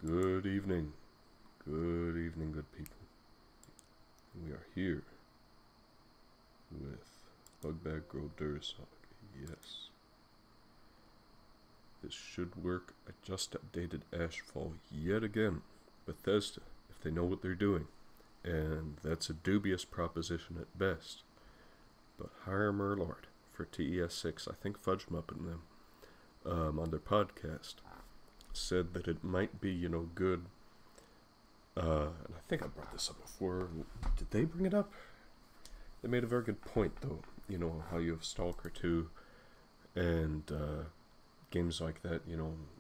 Good evening, good people. We are here with Bugbag gro-Durzog. Yes. This should work. I just updated Ashfall yet again. Bethesda, if they know what they're doing. And that's a dubious proposition at best. But hire Murlord for TES6. I think Fudgemup and them on their podcast said that it might be, good. And I think I brought this up before. Did they bring it up? They made a very good point, though. How you have Stalker 2 and games like that,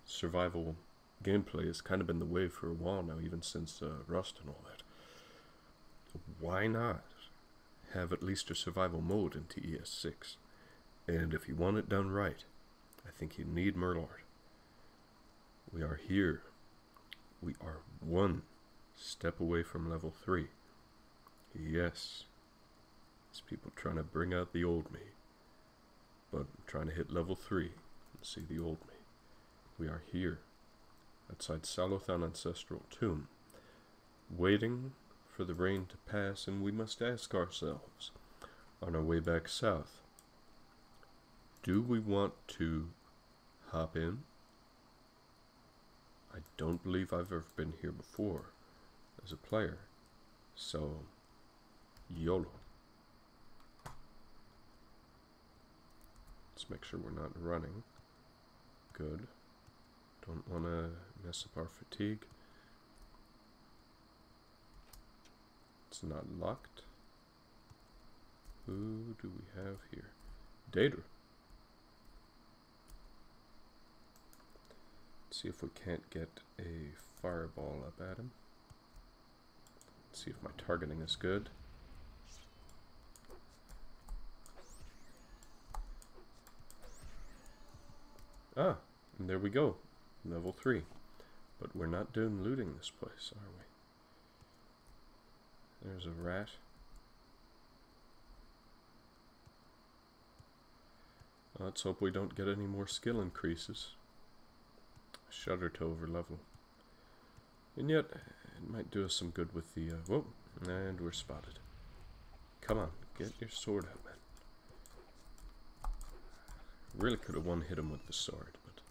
survival gameplay has kind of been the way for a while now, even since Rust and all that. Why not have at least a survival mode in TES6? And if you want it done right, I think you need Murlord. We are here. We are one step away from level 3. Yes. There's people trying to bring out the old me. But I'm trying to hit level 3 and see the old me. We are here, outside Salothan Ancestral Tomb, waiting for the rain to pass, and we must ask ourselves, on our way back south, do we want to hop in? I don't believe I've ever been here before as a player, so YOLO. Let's make sure we're not running. Good. Don't want to mess up our fatigue. It's not locked. Who do we have here? Data. See if we can't get a fireball up at him. See if my targeting is good. Ah, and there we go. Level 3. But we're not doing looting this place, are we? There's a rat. Let's hope we don't get any more skill increases. Shudder to overlevel. And yet, it might do us some good with the, whoa, and we're spotted. Come on, get your sword out, man. Really could have one-hit him with the sword, but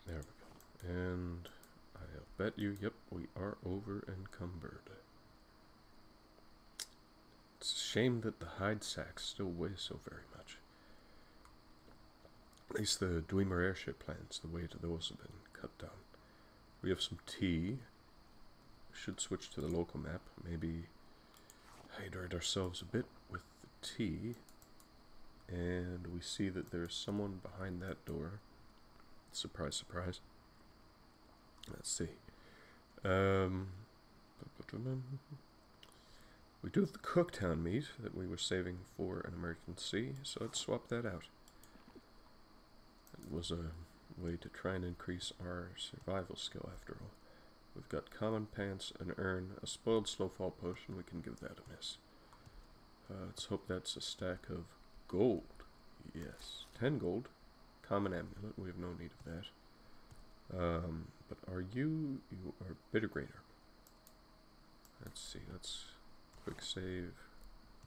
there we go. And I'll bet you, yep, we are over encumbered. It's a shame that the hide sacks still weigh so very much. At least the Dwemer airship plans, the weight of those have been cut down. We have some tea. We should switch to the local map. Maybe hydrate ourselves a bit with the tea. And we see that there's someone behind that door. Surprise, surprise. Let's see. We do have the Cooktown meat that we were saving for an emergency, so let's swap that out. It was a way to try and increase our survival skill after all. We've got common pants, an urn, a spoiled slowfall potion. We can give that a miss. Let's hope that's a stack of gold. Yes, 10 gold. Common amulet. We have no need of that. But are you are bitter grader. Let's see. Let's quick save.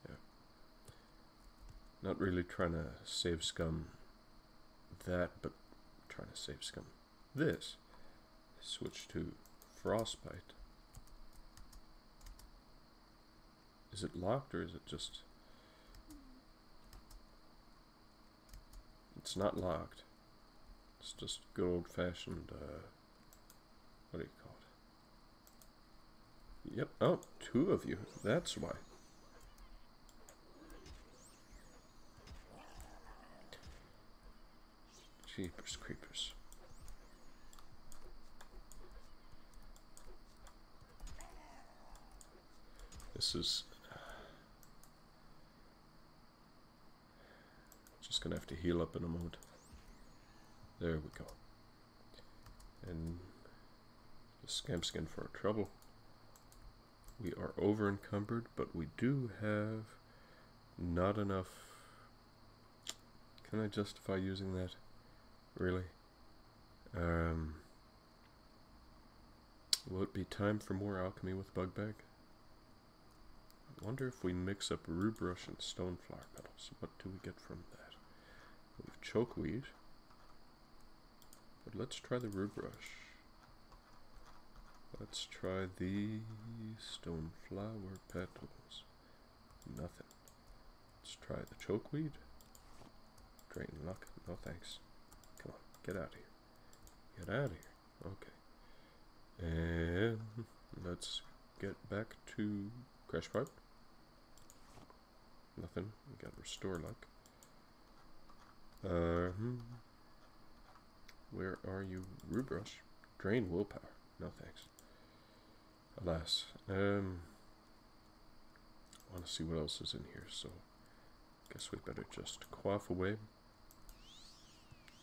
Yeah. Not really trying to save scum that, but trying to save scum this. Switch to frostbite. Is it locked or is it just... It's not locked. It's just good old-fashioned, what do you call it? Yep, oh, 2 of you. That's why. Jeepers creepers. This is... Just gonna have to heal up in a moment. There we go. And the scamp skin for our trouble. We are over encumbered, but we do have not enough. Can I justify using that? Really? Will it be time for more alchemy with Bugbag? I wonder if we mix up rue brush and stoneflower petals. What do we get from that? We have chokeweed. But let's try the rue brush. Let's try the stoneflower petals. Nothing. Let's try the chokeweed. Drain luck. No thanks. Come on, get out of here. Get out of here. Okay. And let's get back to Crash Pipe. Nothing. We got restore luck. Where are you? Rue brush. Drain willpower. No thanks. Alas. I want to see what else is in here, so guess we better just quaff away.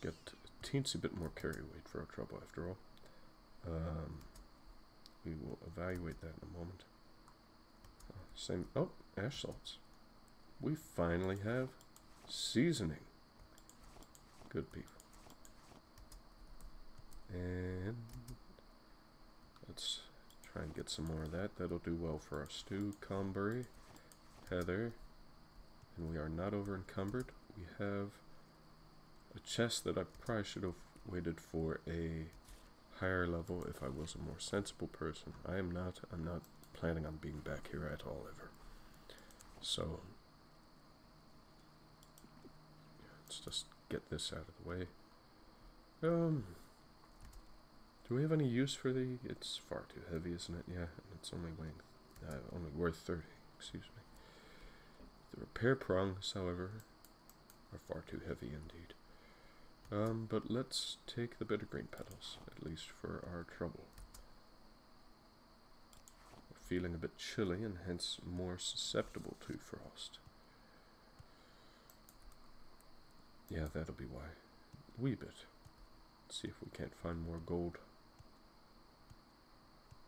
Get a teensy bit more carry weight for our trouble after all. We will evaluate that in a moment. Same. Oh, ash salts. We finally have seasoning. Good people. And let's try and get some more of that. That'll do well for our stew. Combury, heather, and we are not over encumbered. We have a chest that I probably should have waited for a higher level if I was a more sensible person. I'm not planning on being back here at all ever. So let's just get this out of the way. Do we have any use for the? It's far too heavy, isn't it? Yeah, and it's only weighing, only worth 30. Excuse me. The repair prongs, however, are far too heavy indeed. But let's take the bittergreen petals, at least for our trouble. We're feeling a bit chilly and hence more susceptible to frost. Yeah, that'll be why. Wee bit. Let's see if we can't find more gold.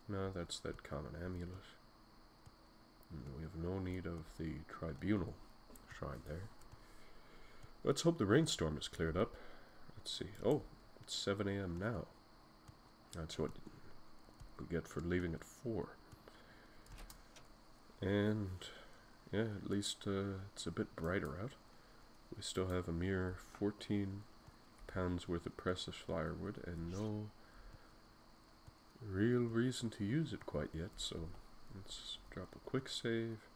No, that's that common amulet. And we have no need of the tribunal shrine there. Let's hope the rainstorm is cleared up. Let's see. Oh, it's 7 a.m. now. That's what we get for leaving at 4. And yeah, at least it's a bit brighter out. We still have a mere 14 pounds worth of precious firewood and no real reason to use it quite yet, so let's drop a quick save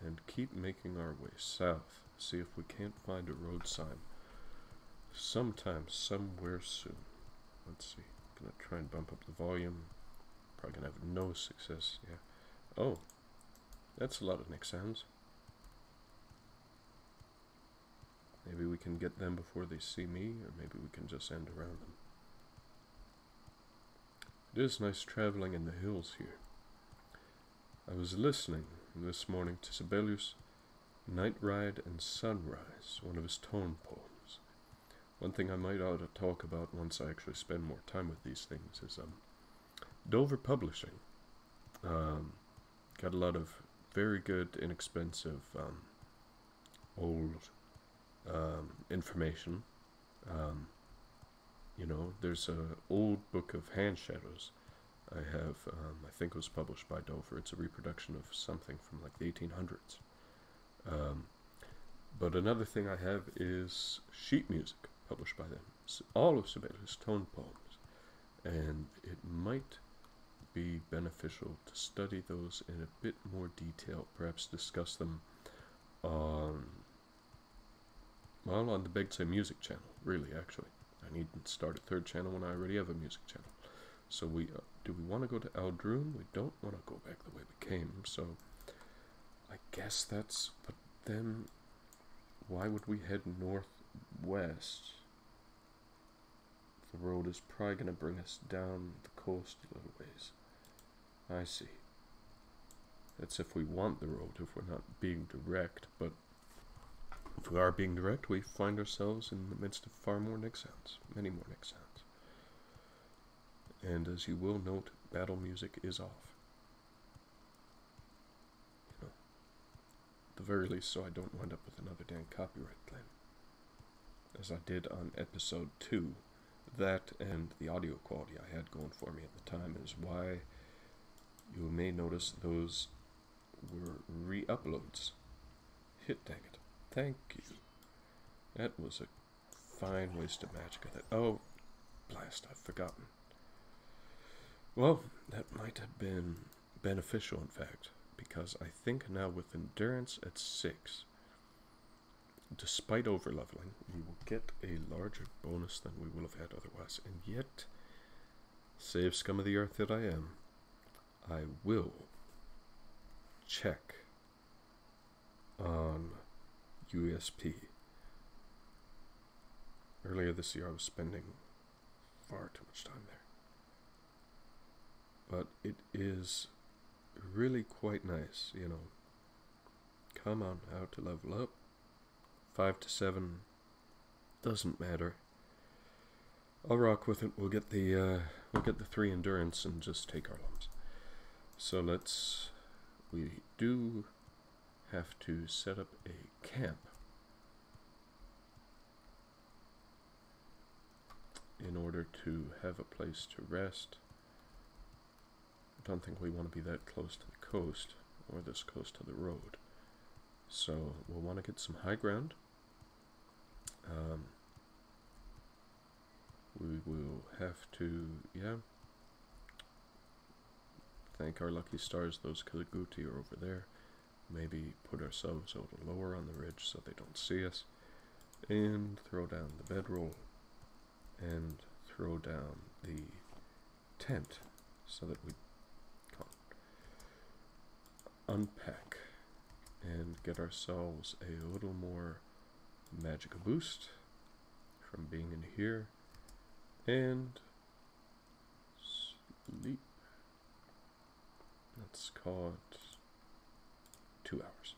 and keep making our way south. See if we can't find a road sign sometime, somewhere soon. Let's see. Gonna try and bump up the volume. Probably gonna have no success. Yeah. Oh, that's a lot of Nick sounds. Maybe we can get them before they see me, or maybe we can just end around them. It is nice traveling in the hills here. I was listening this morning to Sibelius' Night Ride and Sunrise, one of his tone poems. One thing I might ought to talk about once I actually spend more time with these things is Dover Publishing. Got a lot of very good, inexpensive, old information. You know, there's an old book of hand shadows I have, I think it was published by Dover. It's a reproduction of something from like the 1800s. But another thing I have is sheet music published by them. All of Sibelius' tone poems. And it might be beneficial to study those in a bit more detail, perhaps discuss them on, well, on the Begsay Music channel, really, actually. I need to start a third channel when I already have a music channel. So do we want to go to Aldrune? We don't want to go back the way we came, so I guess that's, but then why would we head northwest? The road is probably going to bring us down the coast a little ways. I see. That's if we want the road, if we're not being direct, but if we are being direct, we find ourselves in the midst of far more Nick sounds, many more Nick sounds. And as you will note, battle music is off. You know, at the very least, so I don't wind up with another damn copyright claim. As I did on episode 2, that and the audio quality I had going for me at the time is why you may notice those were re-uploads. Hit dang it. Thank you. That was a fine waste of magicka. Oh, blast, I've forgotten. Well, that might have been beneficial, in fact, because I think now with endurance at 6, despite overleveling, we will get a larger bonus than we will have had otherwise. And yet, save scum of the earth that I am, I will check on USP. Earlier this year I was spending far too much time there. But it is really quite nice, you know. Come on, how to level up. 5 to 7, doesn't matter. I'll rock with it. We'll get the 3 endurance and just take our lumps. So we do have to set up a camp in order to have a place to rest. I don't think we want to be that close to the coast or this close to the road. So we'll want to get some high ground. We will have to, thank our lucky stars those Kalaguti are over there. Maybe put ourselves a little lower on the ridge so they don't see us. And throw down the bedroll. And throw down the tent so that we can unpack and get ourselves a little more magicka boost from being in here. And sleep. Let's call it 2 hours.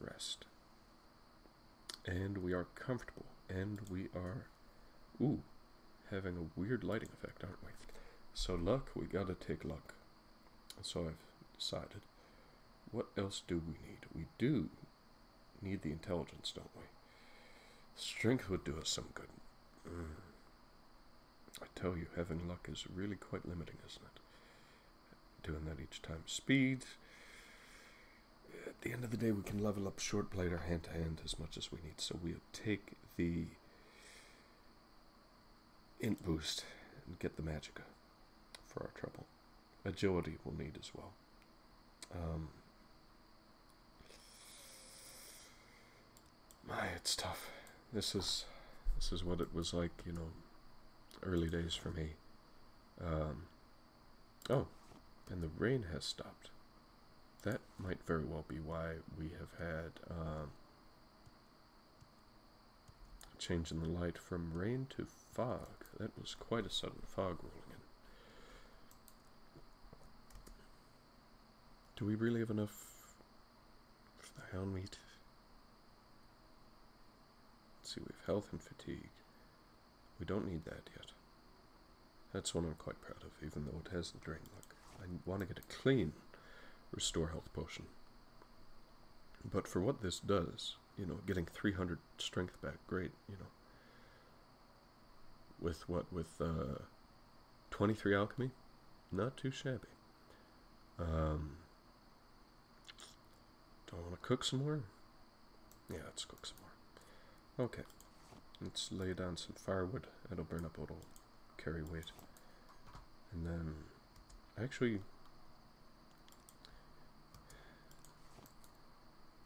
Rest. And we are comfortable. And we are, having a weird lighting effect, aren't we? So luck, we gotta take luck. So I've decided. What else do we need? We do need the intelligence, don't we? Strength would do us some good. I tell you, having luck is really quite limiting, isn't it? Doing that each time. Speed. At the end of the day, we can level up short blade or hand to hand as much as we need. So we'll take the int boost and get the magicka for our trouble. Agility we'll need as well. It's tough. This is what it was like, you know, early days for me. Oh, and the rain has stopped. That might very well be why we have had change in the light from rain to fog. That was quite a sudden fog rolling in. Do we really have enough for the hound meat? Let's see, we have health and fatigue. We don't need that yet. That's one I'm quite proud of, even though it has the drain look. I want to get a clean restore health potion. But for what this does, you know, getting 300 strength back, great, you know. With what? With 23 alchemy? Not too shabby. Don't want to cook some more? Yeah, let's cook some more. Okay. Let's lay down some firewood. It'll burn up a little carry weight. And then, actually,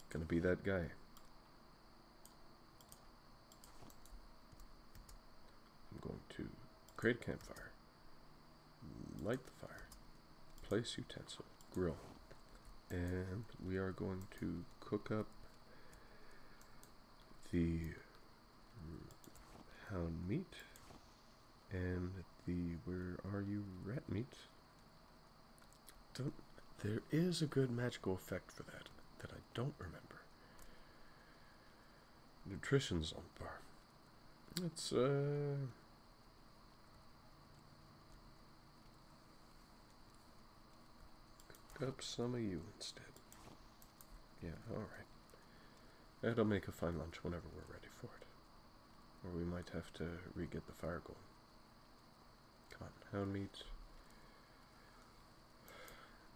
gonna be that guy. I'm going to create a campfire, light the fire, place utensil, grill, and we are going to cook up the hound meat and the, where are you, rat meat. There is a good magical effect for that I don't remember. Nutrition zone bar. Let's cook up some of you instead. Yeah, alright. That'll make a fine lunch whenever we're ready for it. Or we might have to re-get the fire going. Come on, hound meat.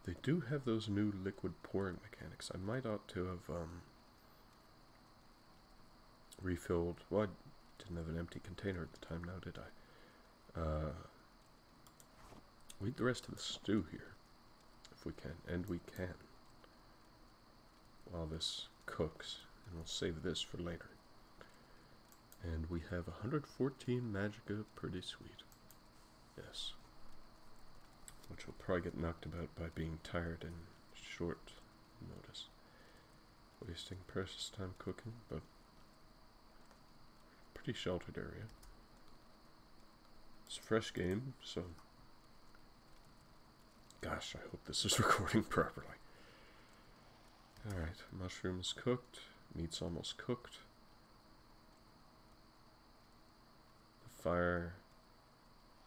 They do have those new liquid pouring mechanics. I might ought to have refilled. Well, I didn't have an empty container at the time. Now did I? We'll eat the rest of the stew here, if we can, and we can. While this cooks, and we'll save this for later. And we have 114 magicka, pretty sweet. Yes. Which will probably get knocked about by being tired in short notice. Wasting precious time cooking, but pretty sheltered area. It's a fresh game, so gosh, I hope this is recording properly. Alright, mushrooms cooked, meat's almost cooked. The fire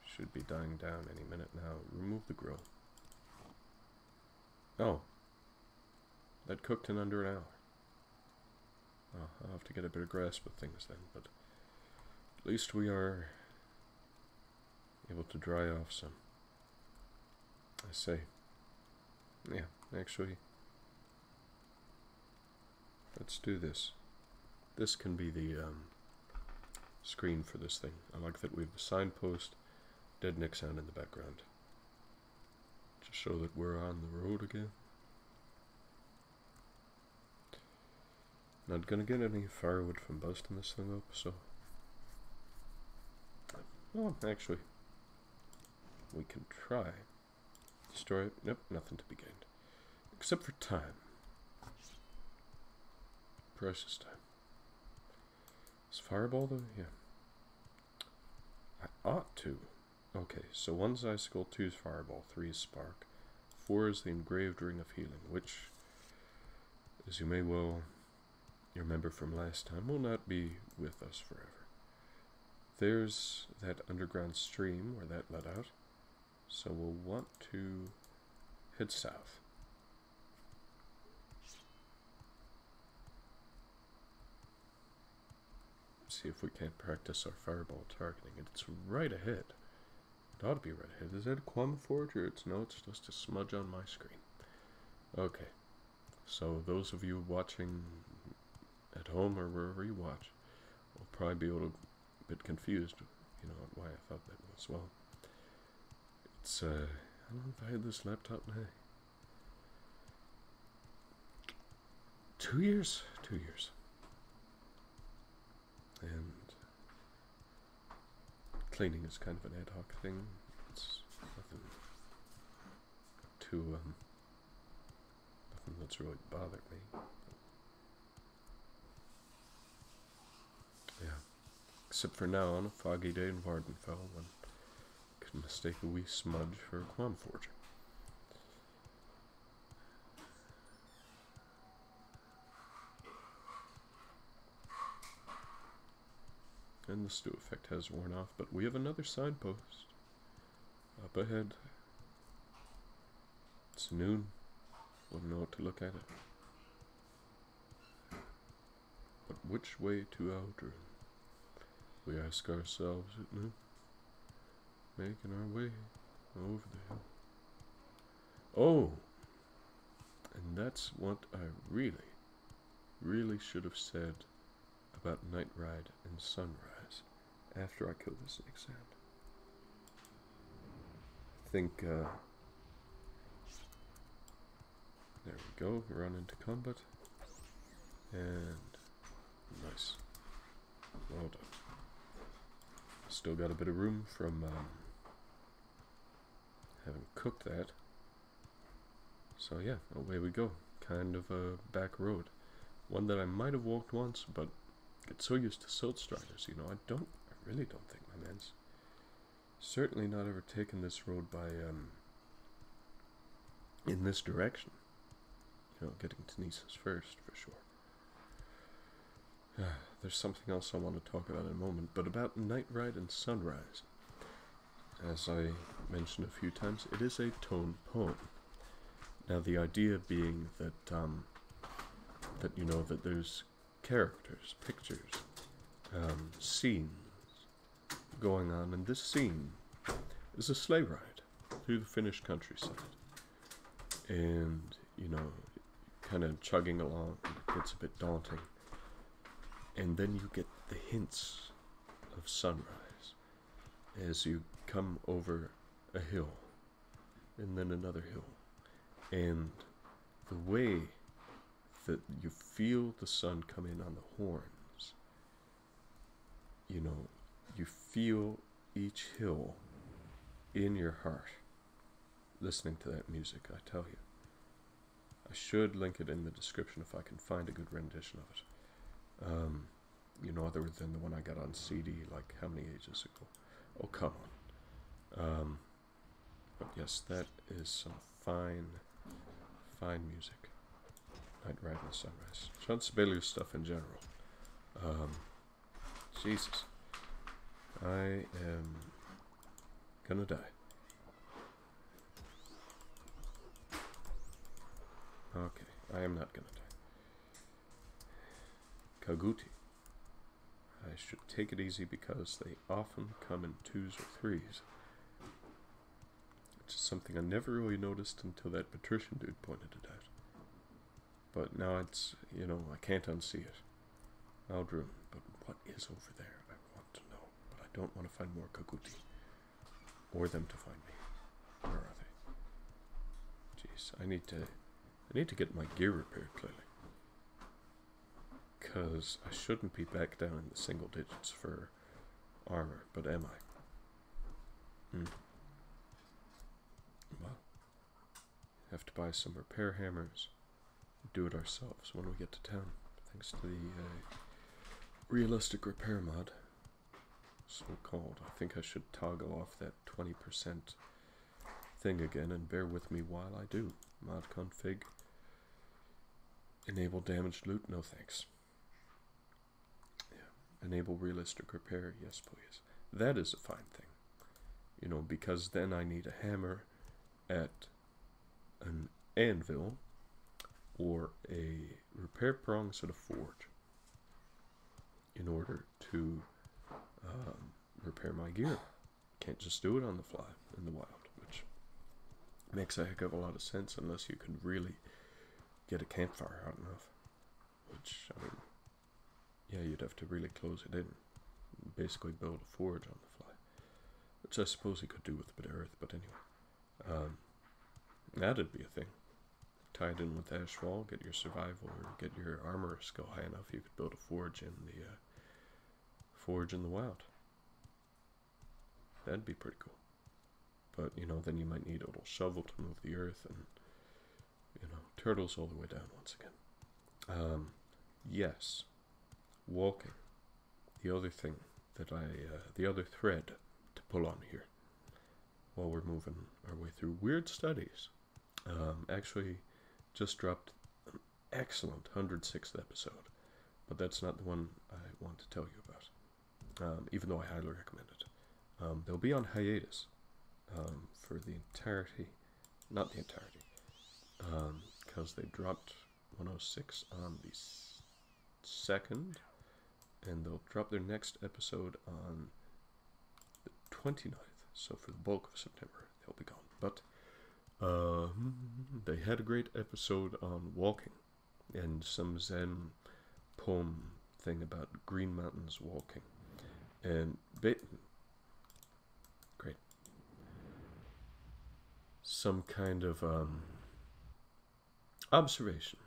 should be dying down any minute now. Remove the grill. Oh. That cooked in under an hour. Oh, I'll have to get a better grasp of things then, but at least we are able to dry off some. I say. Yeah, actually, let's do this. This can be the screen for this thing. I like that we have the signpost, dead neck sound in the background. To show that we're on the road again. Not gonna get any firewood from busting this thing up, so... Well, actually, we can try. Destroy it. Nope, nothing to be gained. Except for time. Precious time. Is fireball though? Yeah. I ought to. Okay, so 1's icicle, 2's fireball, 3 is spark, 4 is the engraved ring of healing, which, as you may well remember from last time, will not be with us forever. There's that underground stream where that led out, so we'll want to head south. See if we can't practice our fireball targeting. It's right ahead. It ought to be right ahead. Is that a Quam Forge or it's no? It's just a smudge on my screen. Okay. So those of you watching at home or wherever you watch will probably be a bit confused, you know, why I thought that was. Well, it's how long have I had this laptop now? 2 years? 2 years. And cleaning is kind of an ad hoc thing. It's nothing too, nothing that's really bothered me. Yeah. Except for now, on a foggy day in Vvardenfell, one could mistake a wee smudge for a Quam Forger. And the stew effect has worn off, but we have another signpost up ahead. It's noon. Wouldn't know what to look at it. But which way to Aldrin? We ask ourselves at noon, making our way over the hill. Oh! And that's what I really should have said about night ride and sunrise after I kill the snake sand. I think, there we go, run into combat, and nice, well done. Still got a bit of room from having cooked that, so yeah, away we go. Kind of a back road, one that I might have walked once, but get so used to silt striders, you know, I really don't think my man's certainly not ever taken this road by, in this direction. You know, getting to Nisa's first, for sure. There's something else I want to talk about in a moment, but about night ride and sunrise. As I mentioned a few times, it is a tone poem. Now, the idea being that, that, you know, that there's characters, pictures, scenes going on, and this scene is a sleigh ride through the Finnish countryside. and, you know, kind of chugging along, and it gets a bit daunting. And then you get the hints of sunrise as you come over a hill, and then another hill. And the way that you feel the sun come in on the horns, you know, you feel each hill in your heart listening to that music, I tell you. I should link it in the description if I can find a good rendition of it. You know, other than the one I got on CD like how many ages ago. Oh, come on. But yes, that is some fine music. Night Ride and Sunrise. John Sibelius stuff in general. Jesus. I am gonna die. Okay, I am not gonna die. Kaguti. I should take it easy because they often come in 2s or 3s. Which is something I never really noticed until that patrician dude pointed it out. But now it's, you know, I can't unsee it. Aldrin, but what is over there? I want to know, but I don't want to find more Kaguti. Or them to find me. Where are they? Jeez, I need to get my gear repaired, clearly. Because I shouldn't be back down in the single digits for armor, but am I? Well, have to buy some repair hammers, do it ourselves when we get to town, thanks to the realistic repair mod, so-called. I think I should toggle off that 20% thing again, and bear with me while I do. Mod config, enable damaged loot, no thanks. Enable realistic repair, yes please. That is a fine thing. You know, because then I need a hammer at an anvil or a repair prongs at a forge in order to repair my gear. Can't just do it on the fly in the wild, which makes a heck of a lot of sense unless you can really get a campfire hot enough. Which, I mean, yeah, you'd have to really close it in. Basically build a forge on the fly. Which I suppose you could do with a bit of earth, but anyway. That'd be a thing. Tied in with Ashfall, get your survival or get your armor skill high enough, you could build a forge in the wild. That'd be pretty cool. But, you know, then you might need a little shovel to move the earth and, you know, turtles all the way down once again. Yes. Walking. The other thing that the other thread to pull on here while we're moving our way through weird studies. Actually just dropped an excellent 106th episode, but that's not the one I want to tell you about, even though I highly recommend it. They'll be on hiatus for the entirety, not the entirety, because they dropped 106 on the 2nd, and they'll drop their next episode on the 29th, so for the bulk of September they'll be gone. But they had a great episode on walking, and some Zen poem thing about Green Mountains walking, and great. Some kind of observation,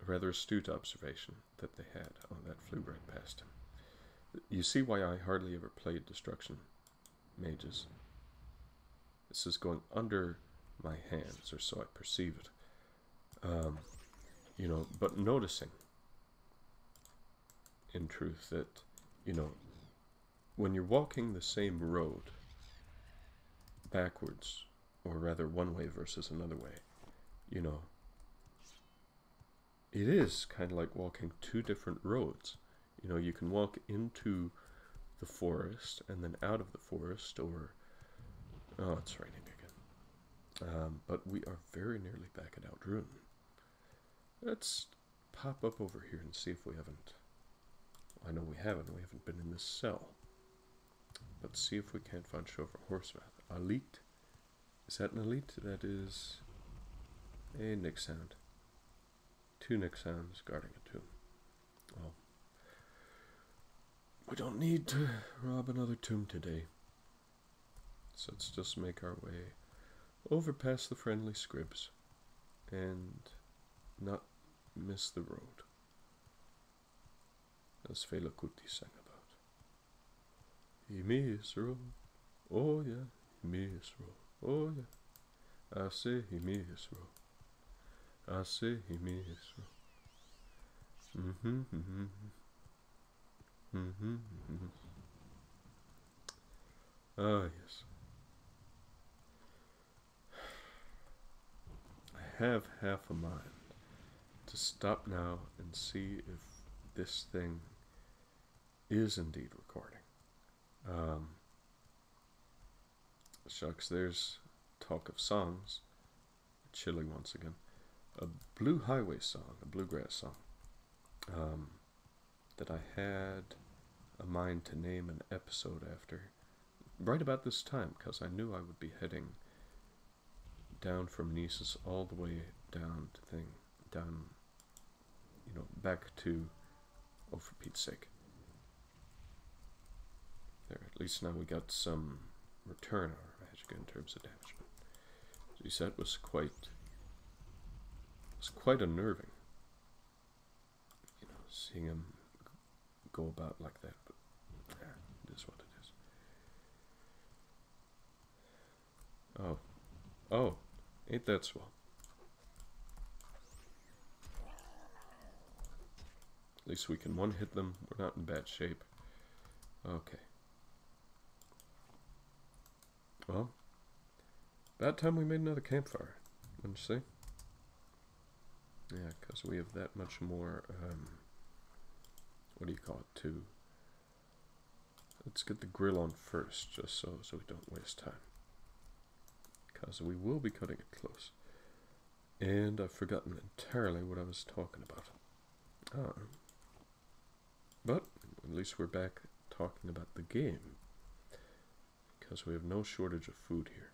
a rather astute observation that they had. Oh, that flew right past him. You see why I hardly ever played Destruction Mages. This is going under my hands, or so I perceive it. You know, but noticing, in truth, that, you know, when you're walking the same road backwards, or rather one way versus another way, you know, it is kind of like walking two different roads. You know, you can walk into the forest and then out of the forest, or... Oh, it's raining again. But we are very nearly back at Aldrin. Let's pop up over here and see if we haven't... I know we haven't been in this cell. But see if we can't find Chauffeur Horseman. Elite. Is that an elite? That is A Nick sound. 2 Nick sounds guarding a tomb. Well, we don't need to rob another tomb today. So let's just make our way over past the friendly scribs and not miss the road. As Fela Kuti sang about. Immersive, oh yeah, Immersive, oh yeah. I say Immersive, I say Immersive. Ah yes. I have half a mind to stop now and see if this thing is indeed recording. Shucks, there's talk of songs. Chilling once again. A Blue Highway song, a bluegrass song, that I had a mind to name an episode after right about this time, because I knew I would be heading down from Nisus all the way down to back to, oh, for Pete's sake. There, at least now we got some return on our magic in terms of damage. But as you said, was quite unnerving. Seeing him go about like that. But it is what it is. Oh, ain't that swell? At least we can one-hit them. We're not in bad shape. Okay. Well, about time we made another campfire, wouldn't you say? Yeah, because we have that much more, what do you call it, to... Let's get the grill on first, just so we don't waste time. Because we will be cutting it close. And I've forgotten entirely what I was talking about. But at least we're back talking about the game. Because we have no shortage of food here.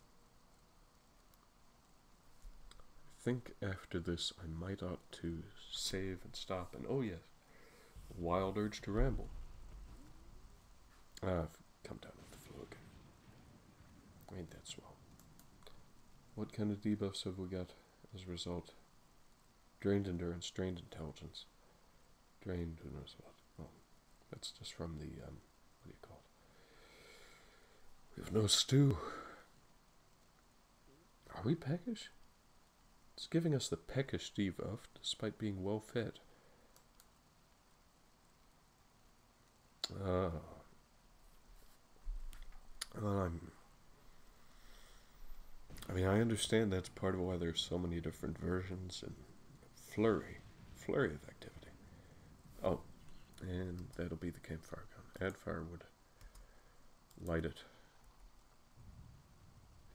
I think after this I might ought to save and stop. And oh yes, wild urge to ramble. I've come down with the flu again. Ain't that swell. What kind of debuffs have we got as a result? Drained endurance, drained intelligence, drained who knows what. Oh, that's just from the, what do you call it? We have no stew. Are we peckish? It's giving us the peckish debuff despite being well fed. Well, I understand that's part of why there's so many different versions and flurry of activity. Oh, and that'll be the campfire gun. Add firewood. Light it.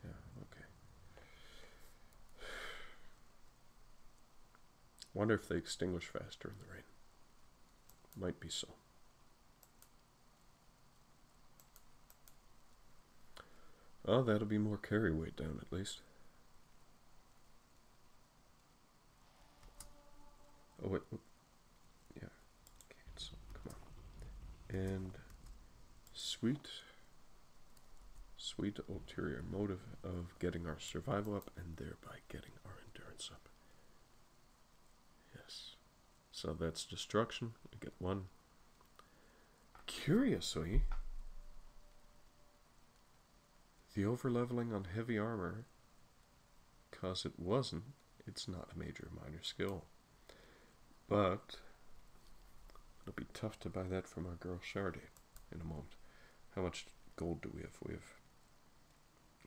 Yeah, okay. Wonder if they extinguish faster in the rain. Might be so. Oh, that'll be more carry weight down at least. Oh wait, yeah, cancel, come on. And sweet ulterior motive of getting our survival up and thereby getting our endurance up. Yes, so that's destruction, we get one. Curiously, the overleveling on heavy armor, because it's not a major minor skill. But it'll be tough to buy that from our girl Shardy in a moment. How much gold do we have? We have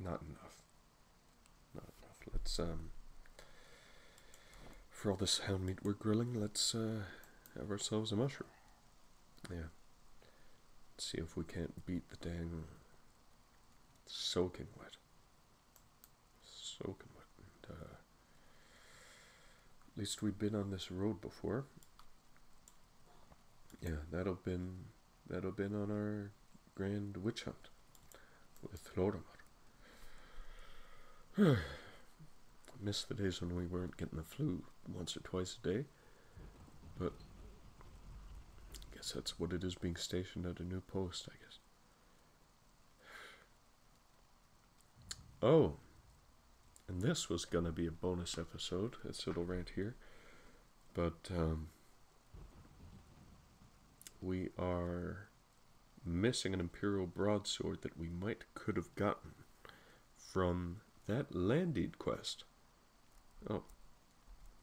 not enough. Not enough. Let's for all this hound meat we're grilling, let's have ourselves a mushroom. Yeah. Let's see if we can't beat the dang soaking wet. Soaking wet. And, at least we've been on this road before. Yeah, that'll been on our grand witch hunt with Lorimer. miss the days when we weren't getting the flu once or twice a day. But I guess that's what it is being stationed at a new post, I guess. Oh, and this was gonna be a bonus episode, it's a little rant here. But we are missing an Imperial broadsword that we could have gotten from that Landed quest. Oh,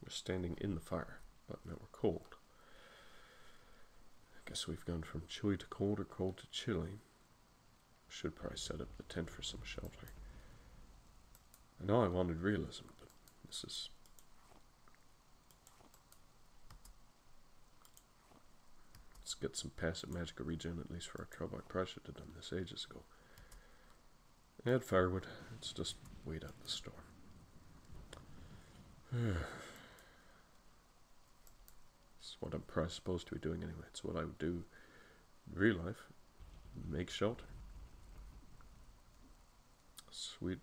we're standing in the fire, but now we're cold. I guess we've gone from chilly to cold or cold to chilly. Should probably set up the tent for some shelter. I know I wanted realism, but this is... Let's get some passive magic regen, at least for our trouble. I probably should have done this ages ago. Add firewood. Let's just wait out the storm. It's what I'm probably supposed to be doing anyway. It's what I would do in real life. Make shelter. Sweet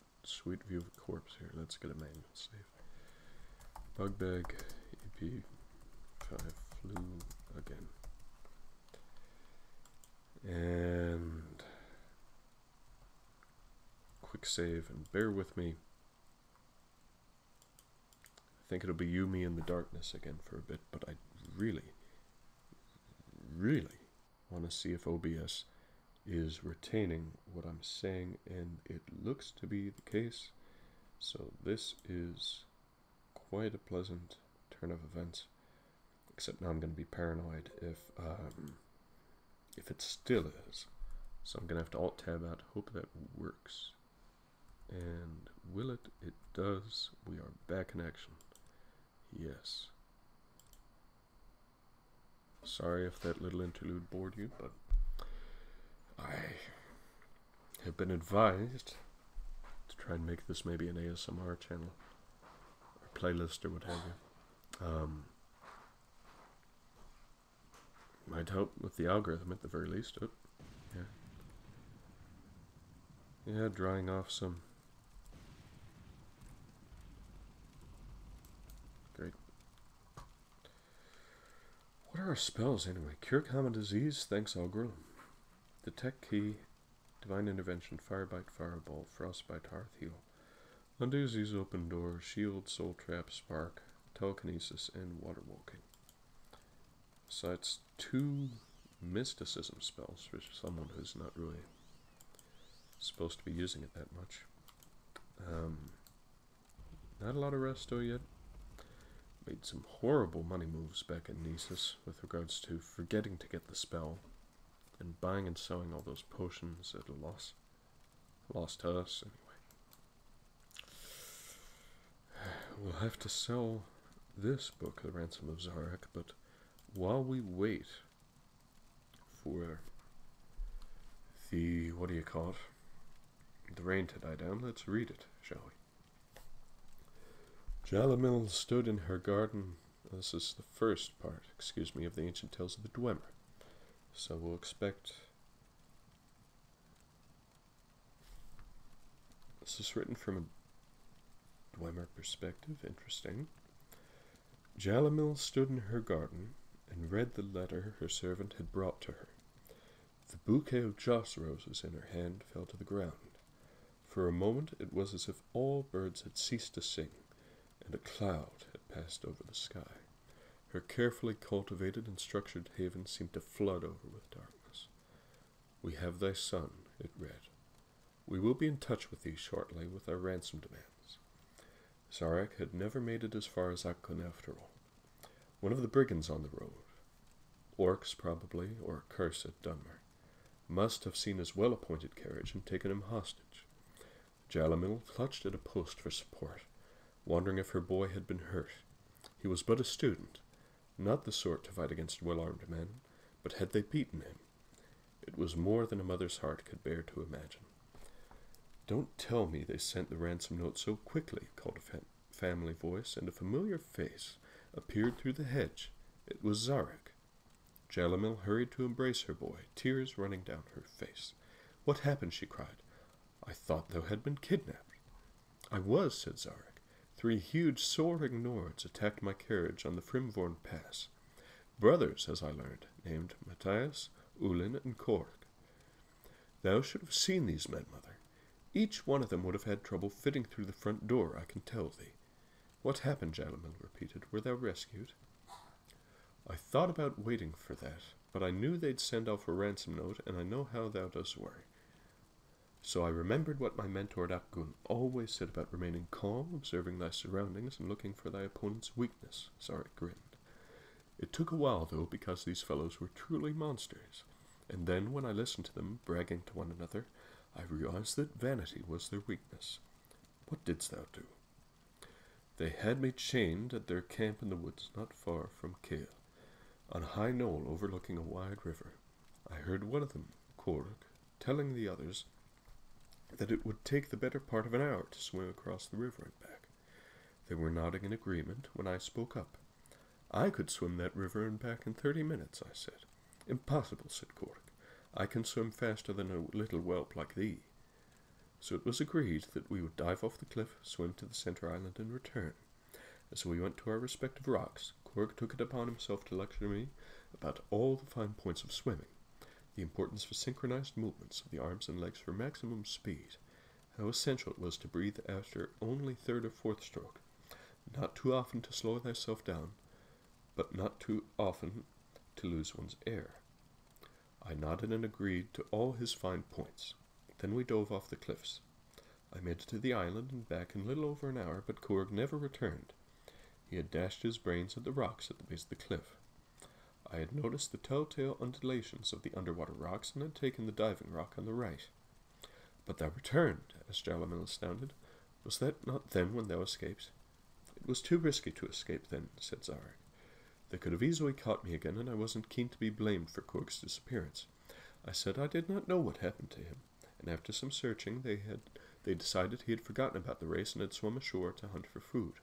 view of a corpse here. Let's get a manual save. Bugbag, ep5 flew again. And quick save, and bear with me. I think it'll be you, me, and the darkness again for a bit, but I really want to see if OBS is retaining what I'm saying, and it looks to be the case. So this is quite a pleasant turn of events, except now I'm going to be paranoid if it still is. So I'm going to have to Alt-Tab out, hope that works. And will it? It does. We are back in action. Yes. Sorry if that little interlude bored you, but I have been advised to try and make this maybe an ASMR channel, or playlist, or what have you. Might help with the algorithm at the very least. Oh, yeah, drying off some. Great. What are our spells anyway? Cure common disease, thanks Algrim. Detect key, divine intervention, firebite, fireball, frostbite, hearth heal. Undo disease, open door, shield, soul trap, spark, telekinesis, and water walking. So it's 2 mysticism spells for someone who's not really supposed to be using it that much. Not a lot of resto yet. Made some horrible money moves back in Nisus with regards to forgetting to get the spell and buying and selling all those potions at a loss. Lost to us, anyway. We'll have to sell this book, The Ransom of Zarak, but while we wait for the, what do you call it, the rain to die down, let's read it, shall we? Jalamil stood in her garden. This is the first part, excuse me, of the ancient tales of the Dwemer. So we'll expect... This is written from a Dwemer perspective, interesting. Jalamil stood in her garden and read the letter her servant had brought to her. The bouquet of joss roses in her hand fell to the ground. For a moment it was as if all birds had ceased to sing, and a cloud had passed over the sky. Her carefully cultivated and structured haven seemed to flood over with darkness. We have thy son, it read. We will be in touch with thee shortly with our ransom demands. Zarak had never made it as far as Akkun after all. One of the brigands on the road, orcs probably, or a curse at Dunmer, must have seen his well-appointed carriage and taken him hostage. Jalamil clutched at a post for support, wondering if her boy had been hurt. He was but a student, not the sort to fight against well-armed men, but had they beaten him? It was more than a mother's heart could bear to imagine. Don't tell me they sent the ransom note so quickly, called a family voice, and a familiar face appeared through the hedge. It was Zarak. Jalamil hurried to embrace her boy, tears running down her face. What happened? She cried. I thought thou had been kidnapped. I was, said Zarak. 3 huge soaring Nords attacked my carriage on the Frimvorn Pass. Brothers, as I learned, named Matthias, Ulin, and Korg. Thou should have seen these men, mother. Each one of them would have had trouble fitting through the front door, I can tell thee. What happened, Jalamil repeated. Were thou rescued? I thought about waiting for that, but I knew they'd send off a ransom note, and I know how thou dost worry. So I remembered what my mentor Dakgun always said about remaining calm, observing thy surroundings, and looking for thy opponent's weakness. Zarek grinned. It took a while, though, because these fellows were truly monsters, and then when I listened to them bragging to one another, I realized that vanity was their weakness. What didst thou do? They had me chained at their camp in the woods not far from Kale, on a high knoll overlooking a wide river. I heard one of them, Korg, telling the others that it would take the better part of an hour to swim across the river and back. They were nodding in agreement when I spoke up. I could swim that river and back in 30 minutes, I said. Impossible, said Korg. I can swim faster than a little whelp like thee. So it was agreed that we would dive off the cliff, swim to the center island, and return. As we went to our respective rocks, Korg took it upon himself to lecture me about all the fine points of swimming, the importance of synchronized movements of the arms and legs for maximum speed, how essential it was to breathe after only 3rd or 4th stroke, not too often to slow thyself down, but not too often to lose one's air. I nodded and agreed to all his fine points. Then we dove off the cliffs. I made it to the island and back in little over an hour, but Korg never returned. He had dashed his brains at the rocks at the base of the cliff. I had noticed the telltale undulations of the underwater rocks and had taken the diving rock on the right. But thou returned, asked Jalamil astounded. Was that not then when thou escaped? It was too risky to escape then, said Zarek. They could have easily caught me again, and I wasn't keen to be blamed for Korg's disappearance. I said I did not know what happened to him, and after some searching they decided he had forgotten about the race and had swum ashore to hunt for food.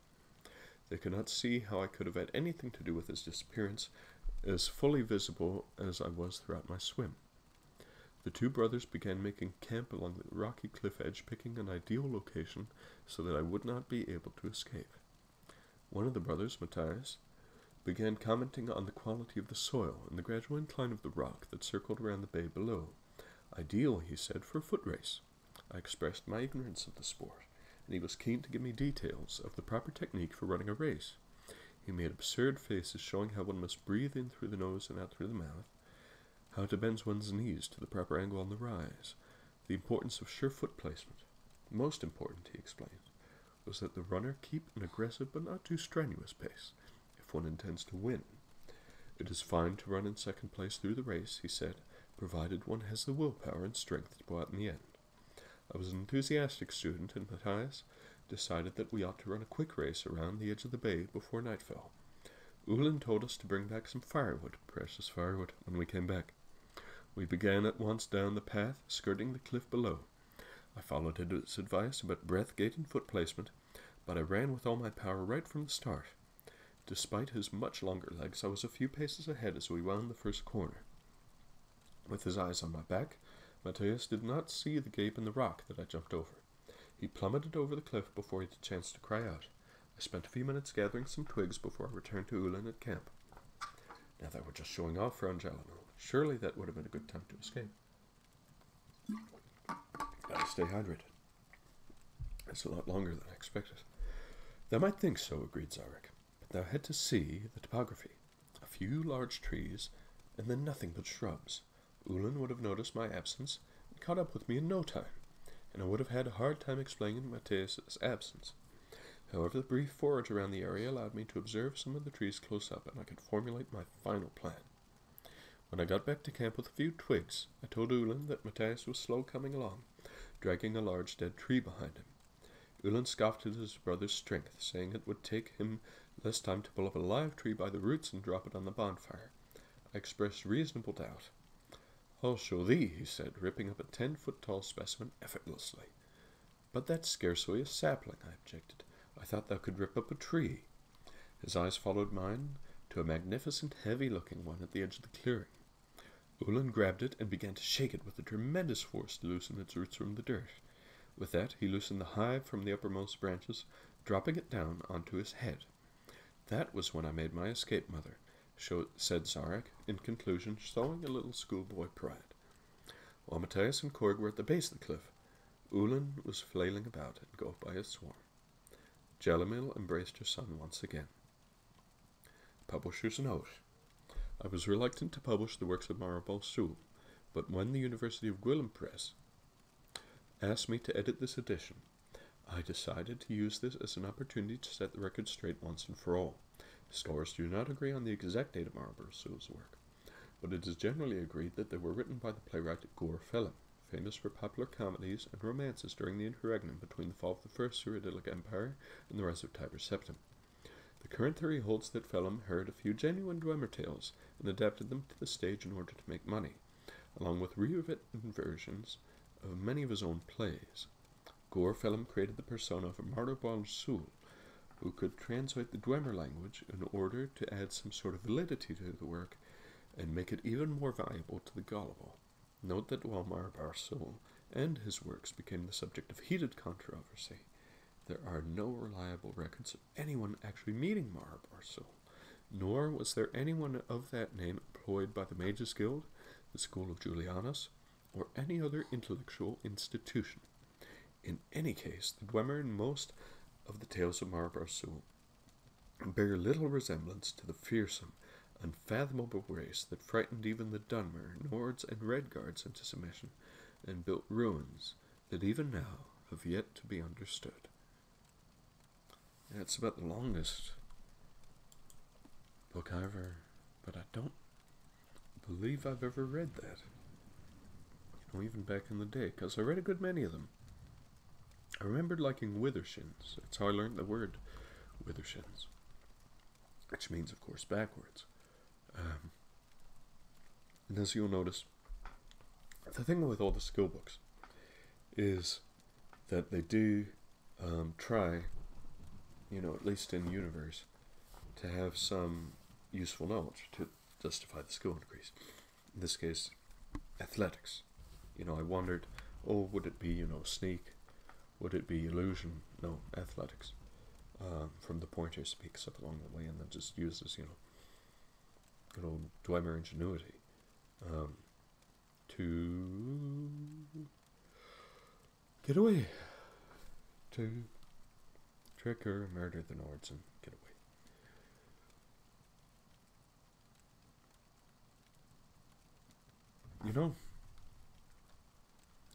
They could not see how I could have had anything to do with his disappearance, as fully visible as I was throughout my swim. The 2 brothers began making camp along the rocky cliff edge, picking an ideal location so that I would not be able to escape. One of the brothers, Matthias, began commenting on the quality of the soil and the gradual incline of the rock that circled around the bay below. Ideal, he said, for a foot race. I expressed my ignorance of the sport, and he was keen to give me details of the proper technique for running a race. He made absurd faces showing how one must breathe in through the nose and out through the mouth, how to bend one's knees to the proper angle on the rise, the importance of sure foot placement. Most important, he explained, was that the runner keep an aggressive but not too strenuous pace, if one intends to win. It is fine to run in 2nd place through the race, he said, provided one has the willpower and strength to go out in the end. I was an enthusiastic student, and Matthias decided that we ought to run a quick race around the edge of the bay before night fell. Ulin told us to bring back some firewood, precious firewood, when we came back. We began at once down the path, skirting the cliff below. I followed his advice about breath, gait, and foot placement, but I ran with all my power right from the start. Despite his much longer legs, I was a few paces ahead as we wound the first corner. With his eyes on my back, Matthias did not see the gape in the rock that I jumped over. He plummeted over the cliff before he had a chance to cry out. I spent a few minutes gathering some twigs before I returned to Ulin at camp. Now they were just showing off for Angelino. Surely that would have been a good time to escape. Gotta stay hydrated. It's a lot longer than I expected. Thou might think so, agreed Zarek, but thou had to see the topography. A few large trees, and then nothing but shrubs. Ulin would have noticed my absence and caught up with me in no time, and I would have had a hard time explaining Matthias's absence. However, the brief forage around the area allowed me to observe some of the trees close up, and I could formulate my final plan. When I got back to camp with a few twigs, I told Ulin that Matthias was slow coming along, dragging a large dead tree behind him. Ulin scoffed at his brother's strength, saying it would take him less time to pull up a live tree by the roots and drop it on the bonfire. I expressed reasonable doubt. I'll show thee, he said, ripping up a 10-foot-tall specimen effortlessly. But that's scarcely a sapling, I objected. I thought thou could rip up a tree. His eyes followed mine to a magnificent, heavy-looking one at the edge of the clearing. Ulin grabbed it and began to shake it with a tremendous force to loosen its roots from the dirt. With that, he loosened the hive from the uppermost branches, dropping it down onto his head. That was when I made my escape, Mother, said Zarek, in conclusion, showing a little schoolboy pride. While Matthias and Korg were at the base of the cliff, Ulan was flailing about, engulfed by his swarm. Jellamil embraced her son once again. Publisher's note. I was reluctant to publish the works of Marable Sul, but when the University of Gwilym Press asked me to edit this edition, I decided to use this as an opportunity to set the record straight once and for all. Scholars do not agree on the exact date of Marable Sul's work, but it is generally agreed that they were written by the playwright Guar Whisperer, famous for popular comedies and romances during the interregnum between the fall of the First Cyrodiilic Empire and the rise of Tiber Septim. The current theory holds that Phelim heard a few genuine Dwemer tales and adapted them to the stage in order to make money, along with rewritten versions of many of his own plays. Guar Phelim created the persona of a Marable Sul, who could translate the Dwemer language in order to add some sort of validity to the work and make it even more valuable to the gullible. Note that while Marable Sul and his works became the subject of heated controversy, there are no reliable records of anyone actually meeting Marable Sul, nor was there anyone of that name employed by the Mages Guild, the School of Julianus, or any other intellectual institution. In any case, the Dwemer in most of the tales of Marable Sul bear little resemblance to the fearsome, unfathomable race that frightened even the Dunmer, Nords, and Redguards into submission, and built ruins that even now have yet to be understood. It's about the longest book I ever, but I don't believe I've ever read that. Even back in the day, because I read a good many of them. I remembered liking Withershins. That's how I learned the word Withershins, which means, of course, backwards. And as you'll notice, the thing with all the skill books is that they do try, at least in universe, to have some useful knowledge to justify the skill increase. In this case, athletics. I wondered, would it be, sneak? Would it be illusion? No, athletics. From the pointer speaks up along the way and then just uses, good old Dwemer ingenuity to get away, to trick or murder the Nords and get away.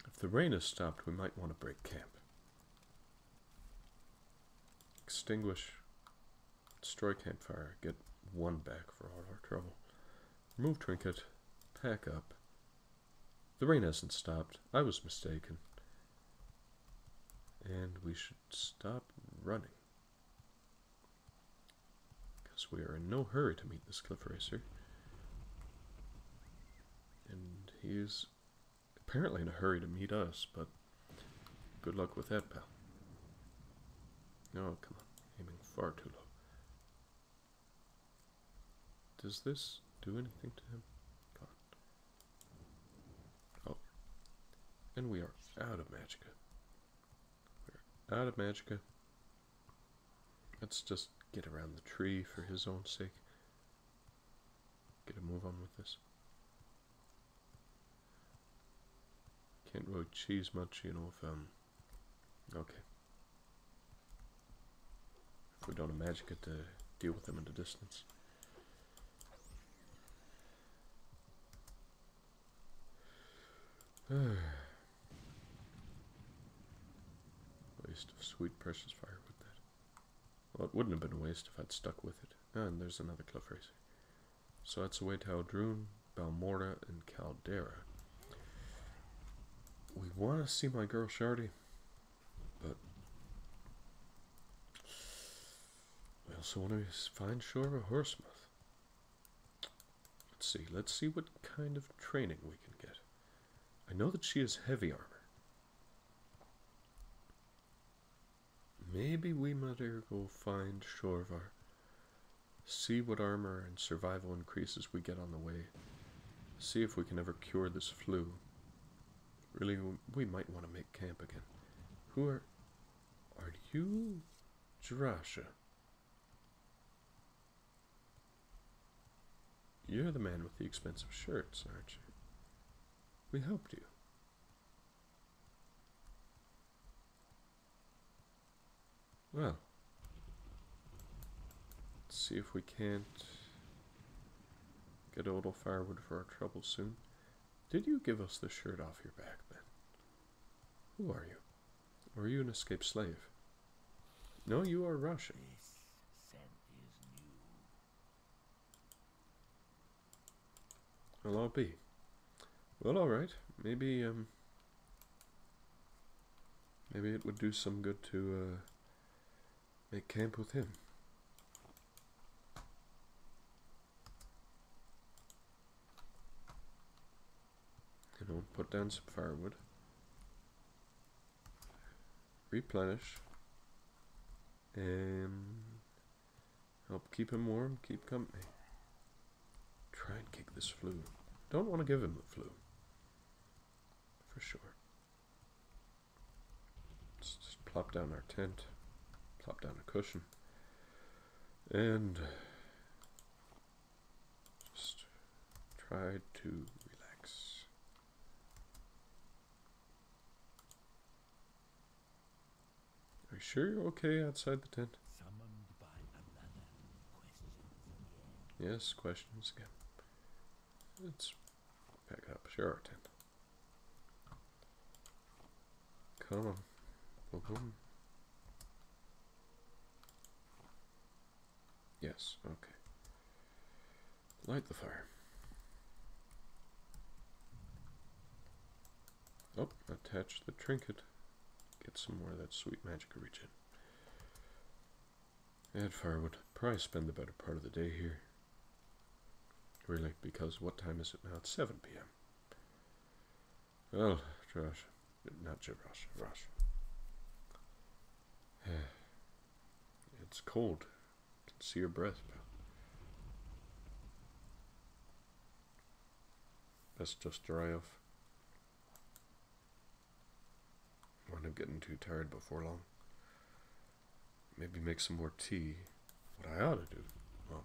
If the rain has stopped, we might want to break camp. Extinguish, destroy campfire, get one back for all our trouble. Remove trinket, pack up. The rain hasn't stopped. I was mistaken. And we should stop running, because we are in no hurry to meet this cliff racer. And he is apparently in a hurry to meet us, but good luck with that, pal. Oh, come on. Aiming far too low. Does this do anything to him? Come on. Oh. And we are out of magicka. We're out of magicka. Let's just get around the tree for his own sake. Get a move on with this. Can't really cheese much, if, okay. If we don't have magicka to deal with them in the distance. Waste of sweet precious firewood, that. Well, it wouldn't have been a waste if I'd stuck with it. And there's another cliff racer. So that's the way to Aldrun, Balmorda, and Caldera. We want to see my girl Shardy, but we also want to find shore of a horsemoth. Let's see what kind of training we can get. I know that she has heavy armor. Maybe we better go find Shorvar, see what armor and survival increases we get on the way, see if we can ever cure this flu. Really, we might want to make camp again. Are you Jirasha. You're the man with the expensive shirts, aren't you? We helped you. Well, let's see if we can't get a little firewood for our trouble soon. Did you give us the shirt off your back, then? Who are you? Or are you an escaped slave? No, you are Russian. This scent is new. Well, I'll be. Well, alright. Maybe it would do some good to, make camp with him. You know, put down some firewood. Replenish. And help keep him warm, keep company. Try and kick this flu. Don't want to give him the flu. For sure. Let's just plop down our tent. Plop down a cushion. And just try to relax. Are you sure you're okay outside the tent? Summoned by another. Questions again. Yes, questions again. Let's pack it up. Share our tent. Come on. Boom, boom. Yes, okay. Light the fire. Oh, attach the trinket. Get some more of that sweet magic regen. Add firewood. Probably spend the better part of the day here. Really, because what time is it now? It's 7 p.m. Well, Josh. Not Josh. Rosh. It's cold. I can see your breath, pal. Best just dry off. Wind up getting too tired before long. Maybe make some more tea. What I ought to do. Well,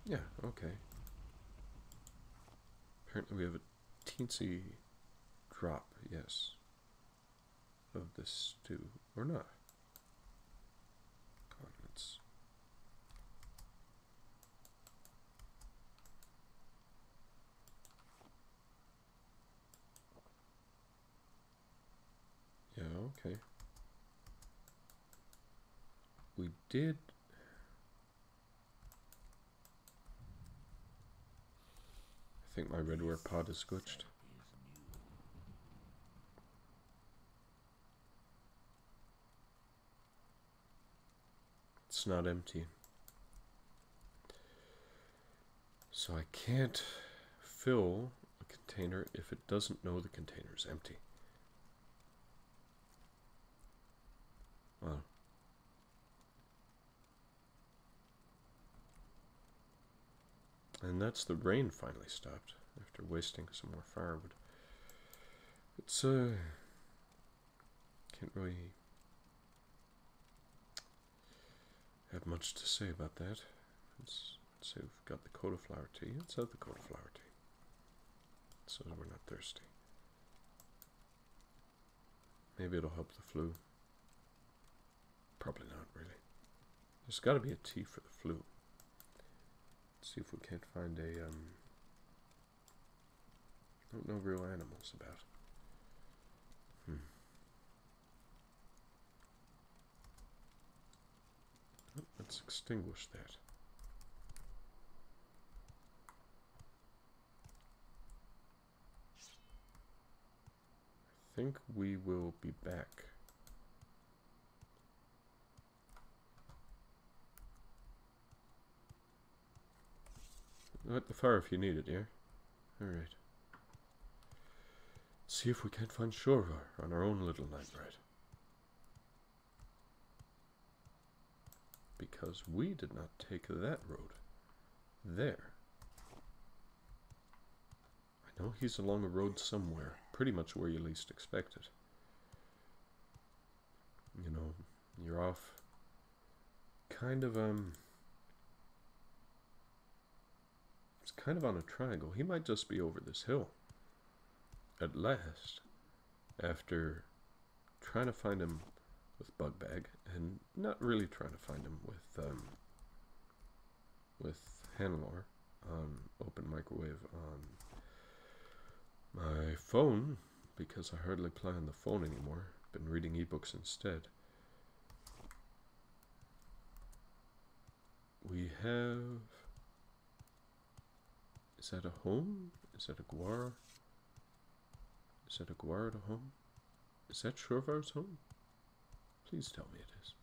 yeah, okay. Apparently we have a teensy drop, yes, of this stew, or not. Come on, let's... Yeah, okay. We did... I think my redware pod is glitched. It's not empty. So I can't fill a container if it doesn't know the container is empty. Wow. And that's the rain finally stopped after wasting some more firewood. It's can't really have much to say about that. Let's say we've got the cauliflower tea. Let's have the cauliflower tea, so that we're not thirsty. Maybe it'll help the flu. Probably not, really. There's got to be a tea for the flu. Let's see if we can't find a, don't know real animals about. Oh, let's extinguish that. I think we will be back. Light the fire if you need it, yeah? Alright. See if we can't find Shorvar on our own little night ride. Because we did not take that road. There. I know he's along a road somewhere, pretty much where you least expect it. You know, You're off kind of, it's kind of on a triangle. He might just be over this hill. At last, after trying to find him with Bugbag, and not really trying to find him with Hannelore on Open Microwave on my phone, because I hardly play on the phone anymore. Been reading ebooks instead. We have... Is that a home? Is that a Guar? Is that a Guar at a home? Is that Shorvar's home? Please tell me it is.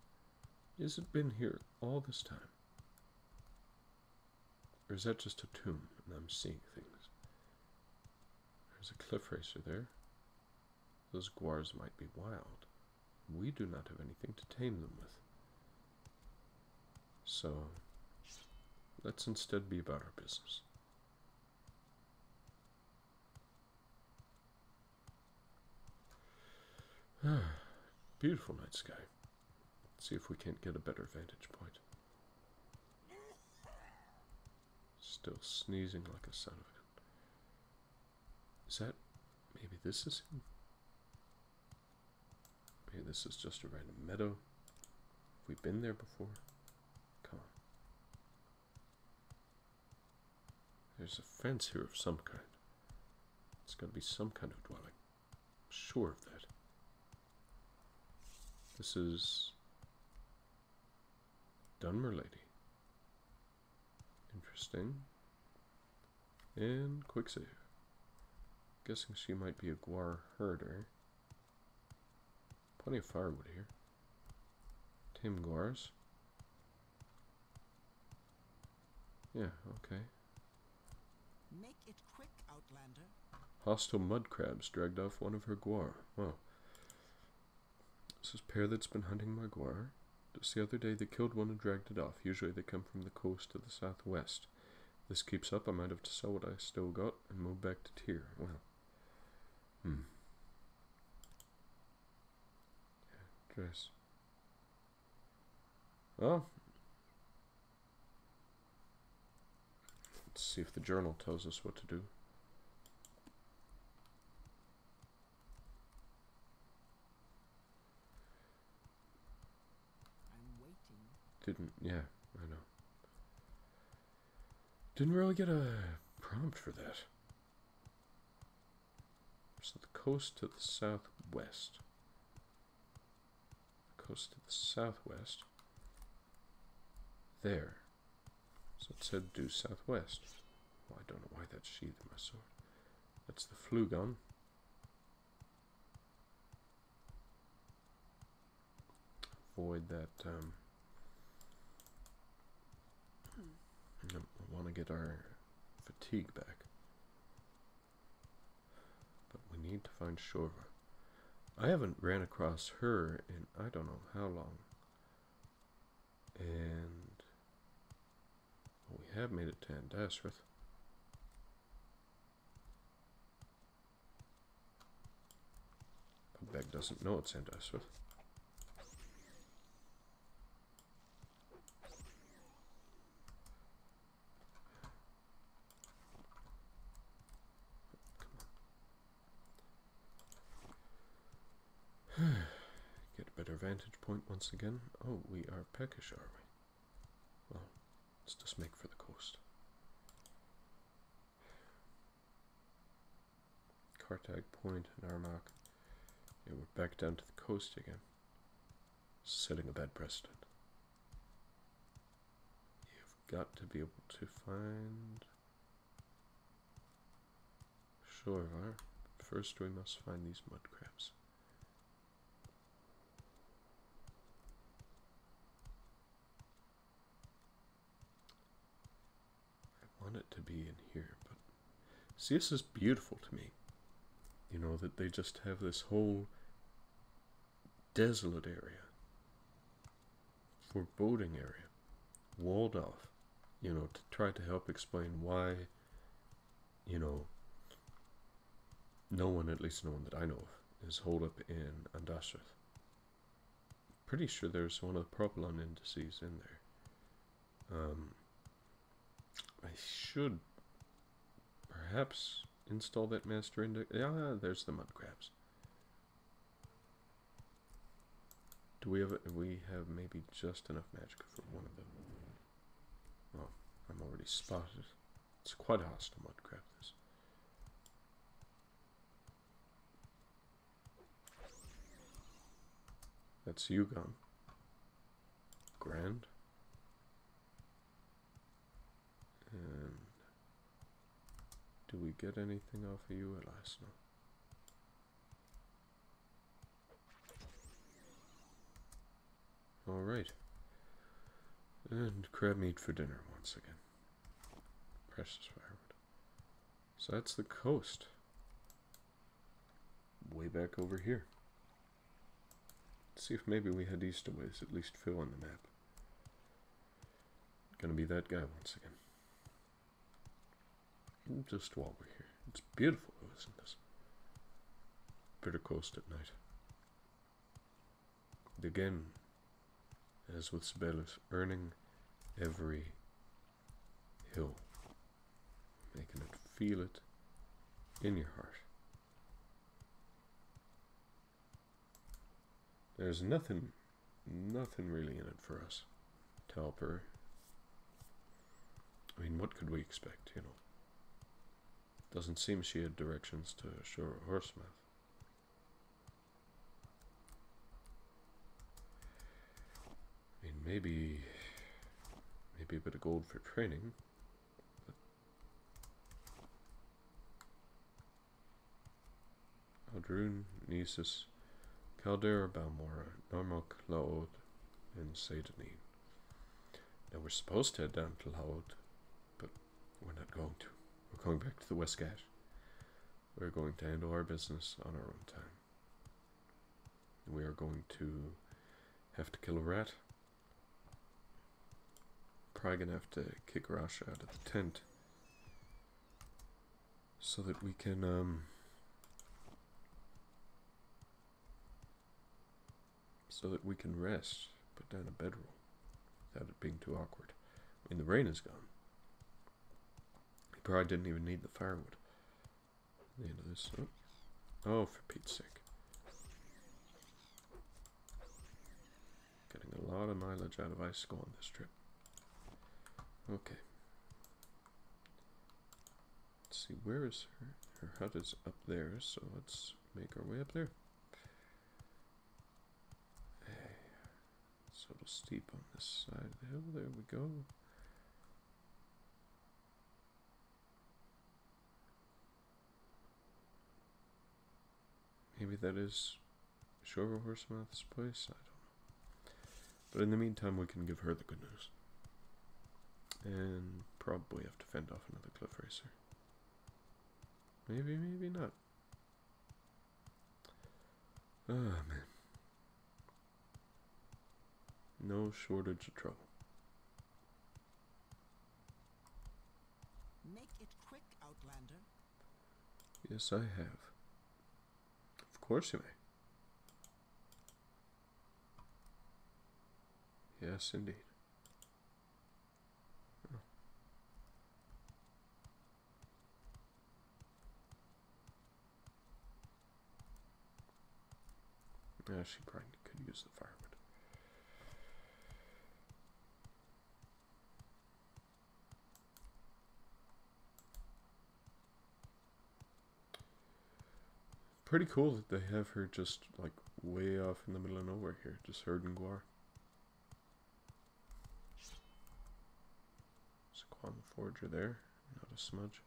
Has it been here all this time? Or is that just a tomb and I'm seeing things? There's a cliff racer there. Those Guars might be wild. We do not have anything to tame them with. So, let's instead be about our business. Beautiful night sky. Let's see if we can't get a better vantage point. Still sneezing like a son of a gun. Is that... maybe this is him? Maybe this is just a random meadow. Have we been there before? Come on. There's a fence here of some kind. It's got to be some kind of dwelling. I'm sure of that. This is Dunmer Lady. Interesting. And quick save. Guessing she might be a Guar herder. Plenty of firewood here. Tame Guars. Yeah, okay. Make it quick, Outlander. Hostile mud crabs dragged off one of her Guar. Wow. This is a pair that's been hunting my Guar. Just the other day they killed one and dragged it off. Usually they come from the coast to the southwest. If this keeps up, I might have to sell what I still got and move back to Tyr. Well. Yeah, dress. Well. Let's see if the journal tells us what to do. Yeah, I know. Didn't really get a prompt for that. So the coast to the southwest. Coast to the southwest. There. So it said due southwest. Well, I don't know why that's sheathed in my sword. That's the Flugon. Avoid that, no, we want to get our fatigue back. But we need to find Shorva. I haven't ran across her in I don't know how long. And well, we have made it to Andasrith. Bugbag doesn't know it's Andasrith. Get a better vantage point once again. Oh, we are peckish, are we? Well, let's just make for the coast. Cartag Point and Armagh. Yeah, we're back down to the coast again. Setting a bad precedent. You've got to be able to find Shorvar. First we must find these mud crabs. I want it to be in here, but see, this is beautiful to me. You know, that they just have this whole desolate area, foreboding area, walled off, you know, to try to help explain why, you know, no one, at least no one that I know of, is holed up in Andasrith. Pretty sure there's one of the Propylon indices in there. I should perhaps install that master index. Yeah, there's the mud crabs. Do we have maybe just enough magic for one of them? Oh, I'm already spotted. It's quite a hostile mud crab, this. That's you gone. Grand. And do we get anything off of you at last? No. Alright. And crab meat for dinner once again. Precious firewood. So that's the coast. Way back over here. Let's see if maybe we head east a ways, at least fill in the map. Gonna be that guy once again. Just while we're here. It's beautiful though, isn't this? Bitter coast at night. And again, as with Sibelius, earning every hill. Making it feel it in your heart. There's nothing really in it for us to help her. I mean, what could we expect, you know? Doesn't seem she had directions to Shore Horsemouth. I mean, maybe a bit of gold for training. Aldrun, Nisus, Caldera, Balmora, Normal, Laod, and Sadanin. Now we're supposed to head down to Laod, but we're not going to. We're going back to the West Gash. We're going to handle our business on our own time. We are going to have to kill a rat. Probably gonna have to kick Rasha out of the tent so that we can rest, put down a bedroll without it being too awkward. I mean, the rain is gone. He probably didn't even need the firewood at the end of this. Oh, for Pete's sake. Getting a lot of mileage out of Icicle on this trip. Okay. Let's see, where is her? Her hut is up there, so let's make our way up there. It's a little steep on this side of the hill. There we go. Maybe that is Shore Horsemouth's place? I don't know. But in the meantime, we can give her the good news. And probably have to fend off another cliff racer. Maybe, maybe not. Ah, man. No shortage of trouble. Make it quick, Outlander. Yes, I have. Of course you may. Yes, indeed. Oh. Yeah, she probably could use the firewood. Pretty cool that they have her just like way off in the middle of nowhere here, just herding Guar. Sequan the Forger there, not a smudge.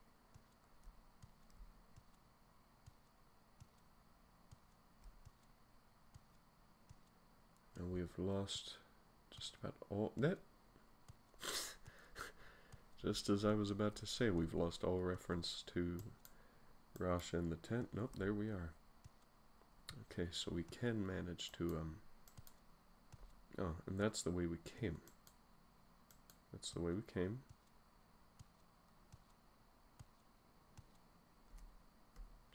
And we've lost just about all that. Just as I was about to say, we've lost all reference to Rasha in the tent. Nope, there we are. Okay, so we can manage to oh, and that's the way we came. That's the way we came.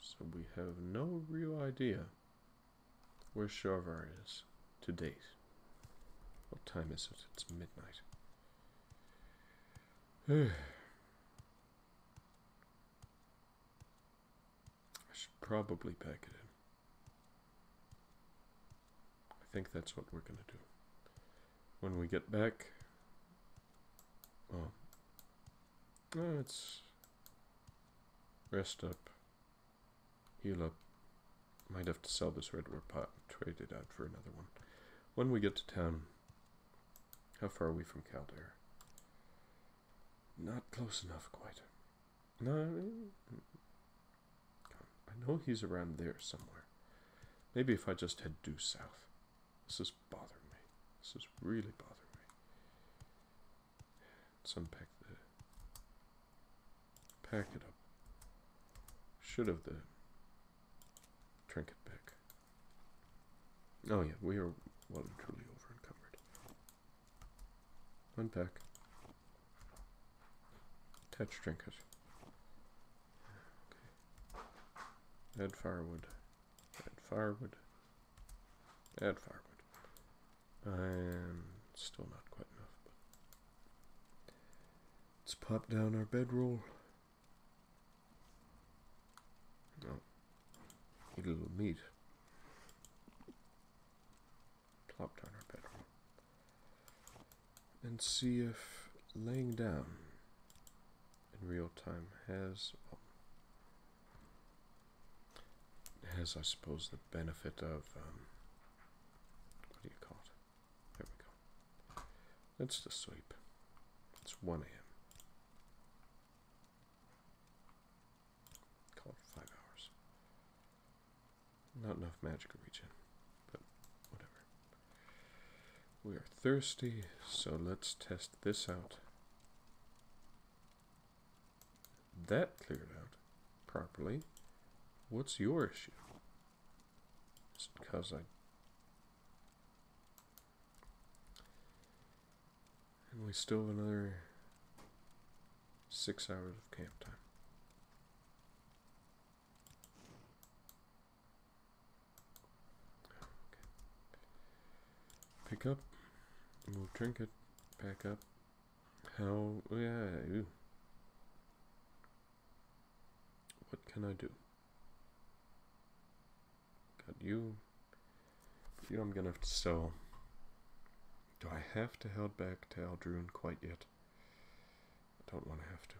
So we have no real idea where Sharvar is to date. What time is it? It's midnight. I should probably pack it in. I think that's what we're gonna do. When we get back, let's rest up, heal up. Might have to sell this redware pot and trade it out for another one. When we get to town, how far are we from Kaldare? Not close enough quite. No, I know he's around there somewhere. Maybe if I just head due south. This is bothering me. This is really bothering me. Let's unpack the... Pack it up. Should have the trinket back. Oh yeah, we are well and truly over encumbered. Unpack. Attach trinket. Okay. Add firewood. Add firewood. Add firewood. And still not quite enough, but let's pop down our bedroll. No. Eat a little meat. Plop down our bedroll. And see if laying down in real time has, I suppose, the benefit of, what do you call it? There we go. Let's just sleep. It's 1 a.m. Call it 5 hours. Not enough magic to reach in, but whatever. We are thirsty, so let's test this out. That cleared out properly. What's your issue? Is it because and we still have another 6 hours of camp time. Okay. Pick up, move trinket, back up. How, yeah, ew. What can I do? Got you. You I'm gonna have to sell. Do I have to head back to Aldrune quite yet? I don't want to have to.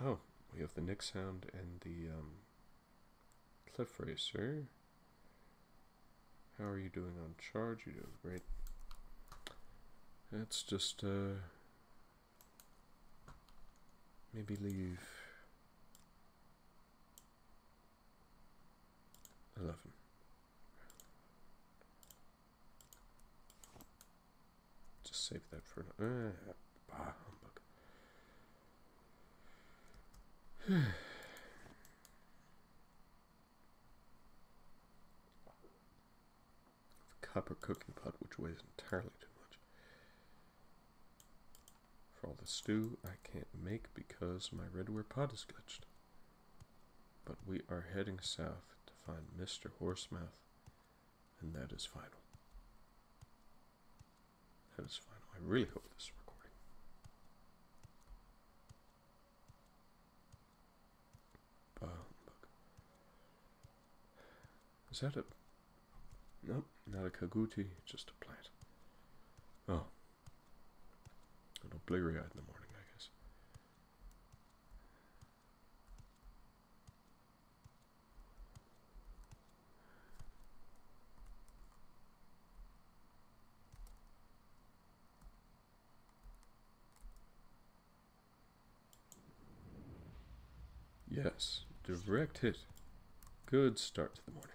Oh, we have the Nyx Hound and the Cliff Racer. How are you doing on charge? You're doing great. Let's just maybe leave 11. Just save that for humbug. Copper cooking pot, which weighs entirely too much. For all the stew I can't make because my redware pot is glitched. But we are heading south to find Mr. Horsemouth, and that is final. That is final. I really hope this is recording. Is that a... Nope, not a kaguti, just a plant. Oh. A little bleary-eyed in the morning, I guess. Yes, direct hit. Good start to the morning.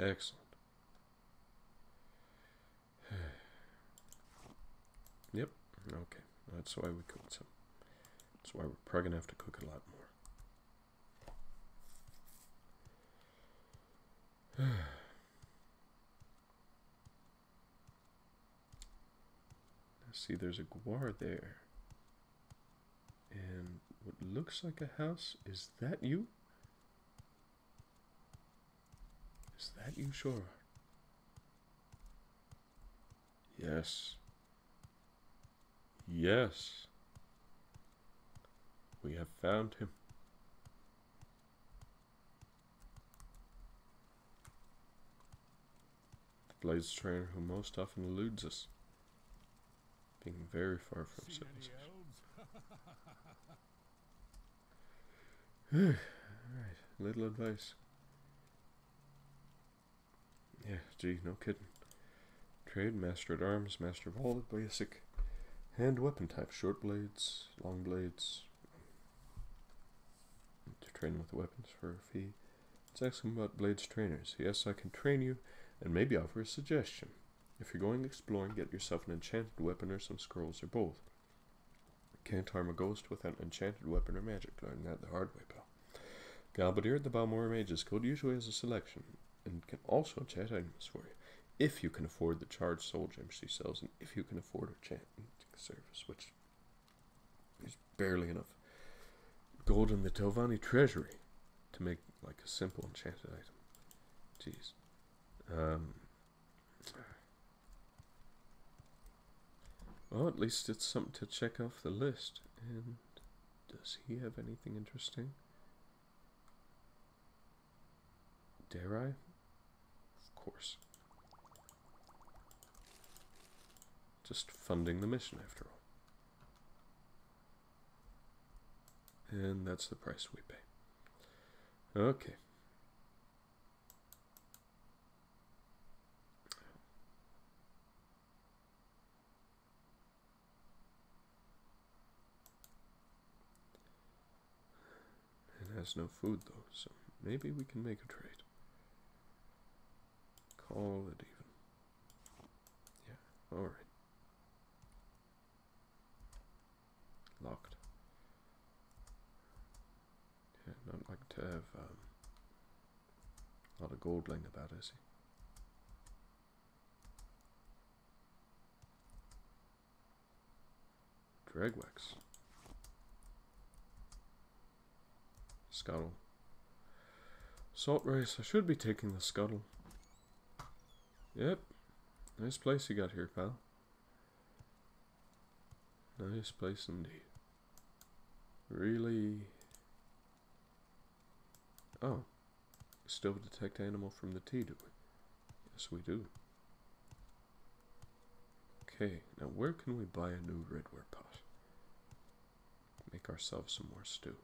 Excellent. Yep, okay. That's why we cooked some. That's why we're probably gonna have to cook a lot more. See, there's a Guar there. And what looks like a house, is that you? Is that you, sure? Yes. Yes. We have found him. The Blades trainer who most often eludes us, being very far from civilization. Alright, little advice. Yeah, gee, no kidding. Trade, master at arms, master of all the basic hand weapon types, short blades, long blades. To train with weapons for a fee. Let's ask him about Blades trainers. Yes, I can train you, and maybe offer a suggestion. If you're going exploring, get yourself an enchanted weapon or some scrolls or both. Can't harm a ghost without an enchanted weapon or magic. Learn that the hard way, pal. Galbadir at the Balmora Mages Code usually has a selection, and can also enchant items for you. If you can afford the charged soul gems she sells, and if you can afford her enchanting service, which is barely enough gold in the Telvanni treasury to make like a simple enchanted item. Jeez. Well, at least it's something to check off the list. And does he have anything interesting? Dare I? Of course. Just funding the mission after all. And that's the price we pay. Okay. It has no food though, so maybe we can make a trade. Call it even. Yeah, alright. Locked. Yeah, not like to have a lot of gold laying about, is he? Dragwax. Scuttle. Salt rice. I should be taking the scuttle. Yep. Nice place you got here, pal. Nice place indeed. Really. Oh. We still detect animal from the tea, do we? Yes, we do. Okay. Now where can we buy a new redware pot? Make ourselves some more stew.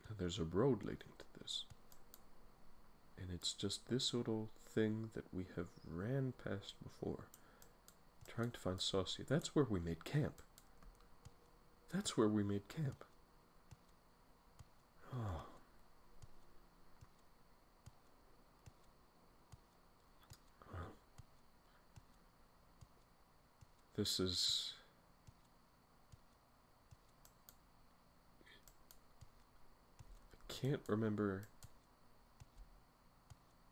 Now there's a road leading to this. And it's just this little thing that we have ran past before. Trying to find Saucy. That's where we made camp. That's where we made camp. Oh. Well. This is... I can't remember...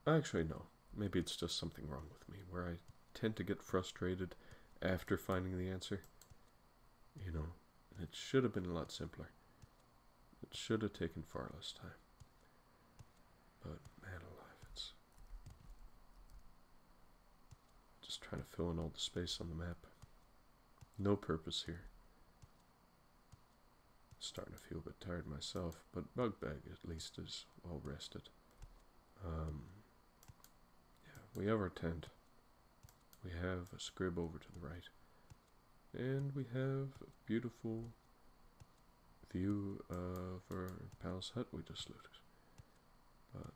Actually, no. Maybe it's just something wrong with me, where I tend to get frustrated after finding the answer. You know, it should have been a lot simpler. It should have taken far less time. But, man alive, it's... just trying to fill in all the space on the map. No purpose here. Starting to feel a bit tired myself, but Bugbag at least is well rested. Yeah, we have our tent. We have a scrib over to the right. And we have a beautiful view of our pal's hut we just looted. But,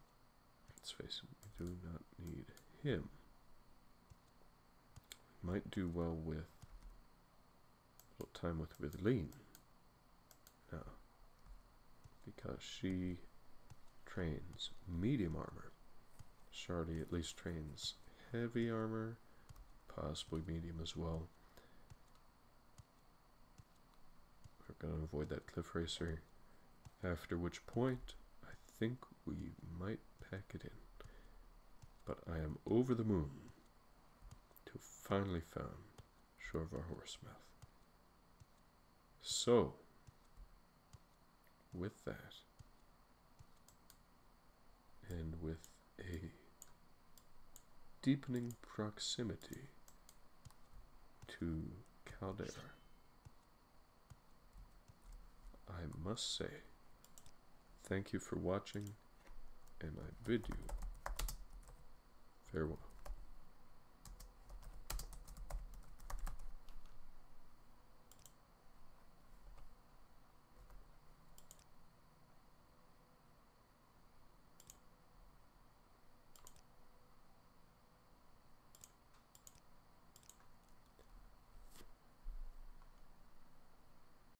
let's face it, we do not need him. We might do well with a little time with Ritheline. Now, because she trains medium armor. Shardy at least trains heavy armor, possibly medium as well. We're going to avoid that cliff racer, after which point I think we might pack it in. But I am over the moon to have finally found shore of our horse mouth. So, with that, and with a deepening proximity to Caldera, I must say thank you for watching, and I bid you farewell.